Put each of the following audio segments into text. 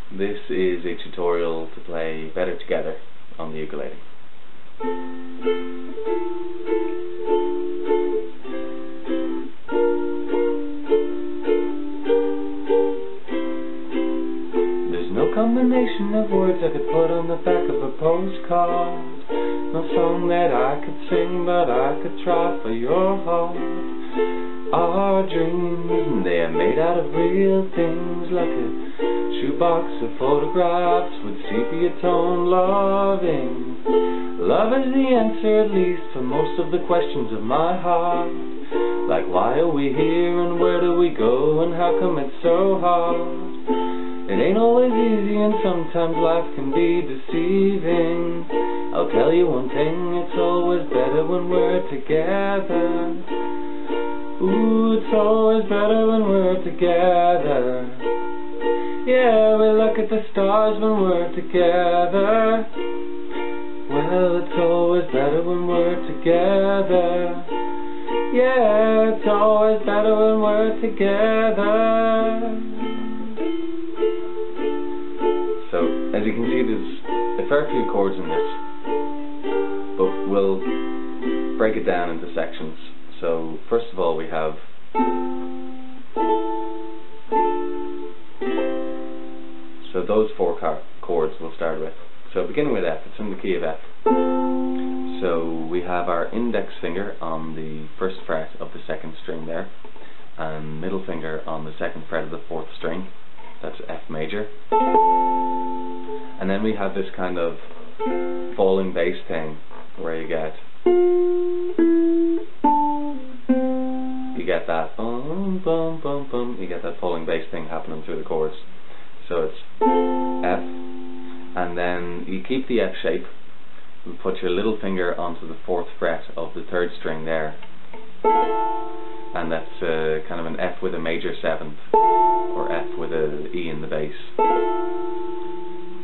This is a tutorial to play Better Together on the ukulele. There's no combination of words I could put on the back of a postcard, no song that I could sing, but I could try for your heart. Our dreams, they are made out of real things, like a shoebox of photographs with sepia tone loving. Love is the answer, at least, for most of the questions of my heart. Like, why are we here and where do we go and how come it's so hard? It ain't always easy and sometimes life can be deceiving. I'll tell you one thing, it's always better when we're together. Ooh, it's always better when we're together. Yeah, we look at the stars when we're together. Well, it's always better when we're together. Yeah, it's always better when we're together. So, as you can see, there's a fair few chords in this, but we'll break it down into sections. So, first of all, we have those four chords we'll start with. So, beginning with F, it's in the key of F. So, we have our index finger on the first fret of the second string there, and middle finger on the second fret of the fourth string. That's F major. And then we have this kind of falling bass thing where you get that bum bum bum bum, you get that falling bass thing happening through the chords. So it's F, and then you keep the F shape, you put your little finger onto the fourth fret of the third string there, and that's kind of an F with a major seventh, or F with an E in the bass.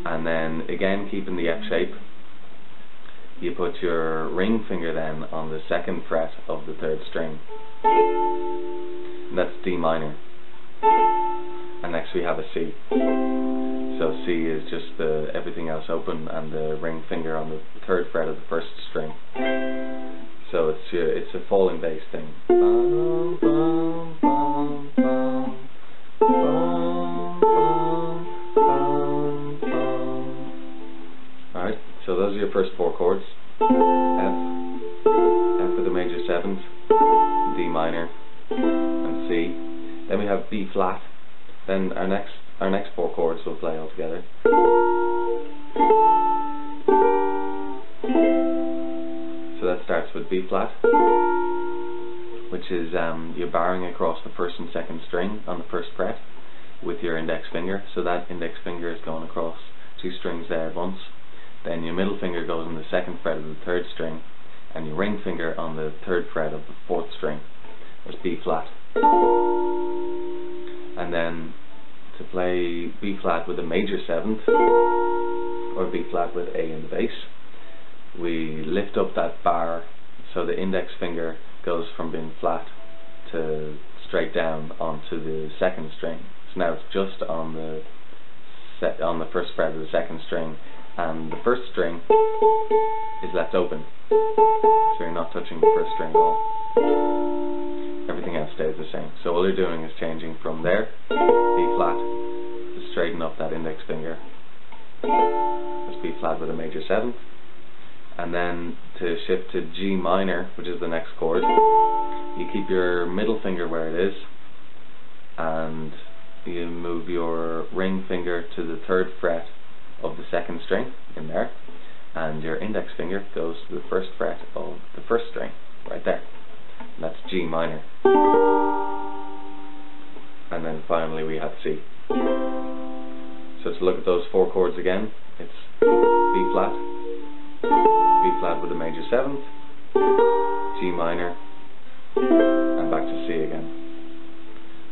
And then again, keeping the F shape, you put your ring finger then on the second fret of the third string, and that's D minor. And next we have a C. So C is just everything else open, and the ring finger on the third fret of the first string. So it's a falling bass thing. Bum, bum, bum, bum, bum, bum, bum, bum. Alright, so those are your first four chords. F with a major seventh, D minor, and C. Then we have B flat. Then our next four chords will play all together. So that starts with B flat, which is you're barring across the first and second string on the first fret with your index finger. So that index finger is going across two strings there at once. Then your middle finger goes on the second fret of the third string, and your ring finger on the third fret of the fourth string. That's B flat. And then to play B flat with a major seventh, or B flat with A in the bass, we lift up that bar so the index finger goes from being flat to straight down onto the second string. So now it's just on the first fret of the second string, and the first string is left open, so you're not touching the first string at all. Everything else stays the same. So all you're doing is changing from there, B flat, to straighten up that index finger. That's B flat with a major seventh. And then to shift to G minor, which is the next chord, you keep your middle finger where it is, and you move your ring finger to the third fret of the second string in there, and your index finger goes to the first fret of the first string, right there. And that's G minor. And then finally we have C. So to look at those four chords again, it's B flat with a major seventh, G minor, and back to C again.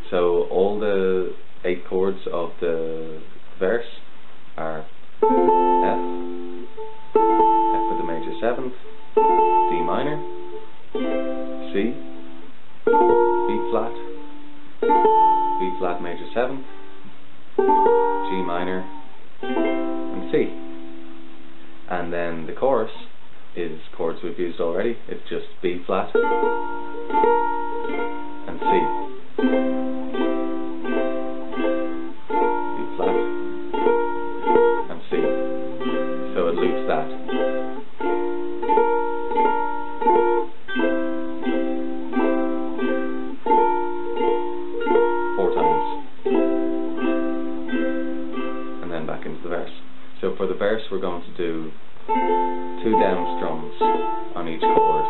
So all the 8 chords of the verse are F with a major seventh, D minor, C, B flat major seventh, G minor, and C. And then the chorus is chords we've used already. It's just B flat and C. B flat and C. So it loops that. Back into the verse. So for the verse we're going to do 2 down strums on each chord.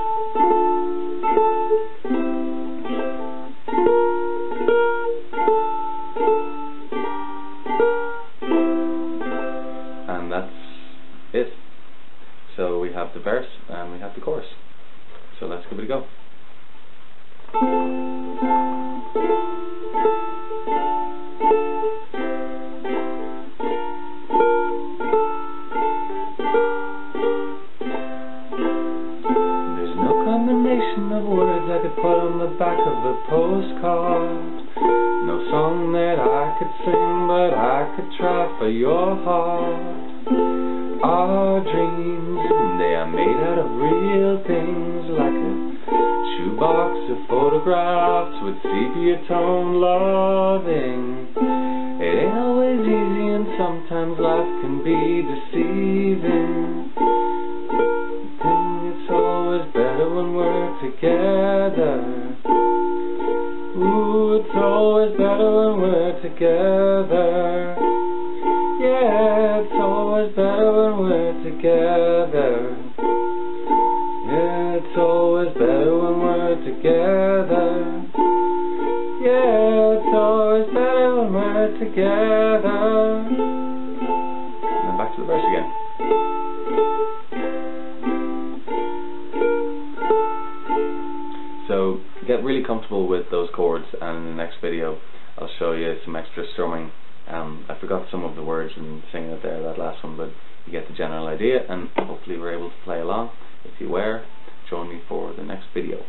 And that's it. So we have the verse and we have the chorus. So let's give it a go. Of words I could put on the back of a postcard. No song that I could sing, but I could try for your heart. Our dreams, they are made out of real things, like a shoebox of photographs with sepia tone loving. It ain't always easy and sometimes life can be deceiving. It's always better when we're together. Ooh, it's always better when we're together. Yeah, it's always better when we're together. Yeah, it's always better when we're together. Yeah, it's always better when we're together. And then back to the verse again. So get really comfortable with those chords, and in the next video I'll show you some extra strumming. I forgot some of the words and singing it there, that last one, but you get the general idea, and hopefully we're able to play along. If you were, join me for the next video.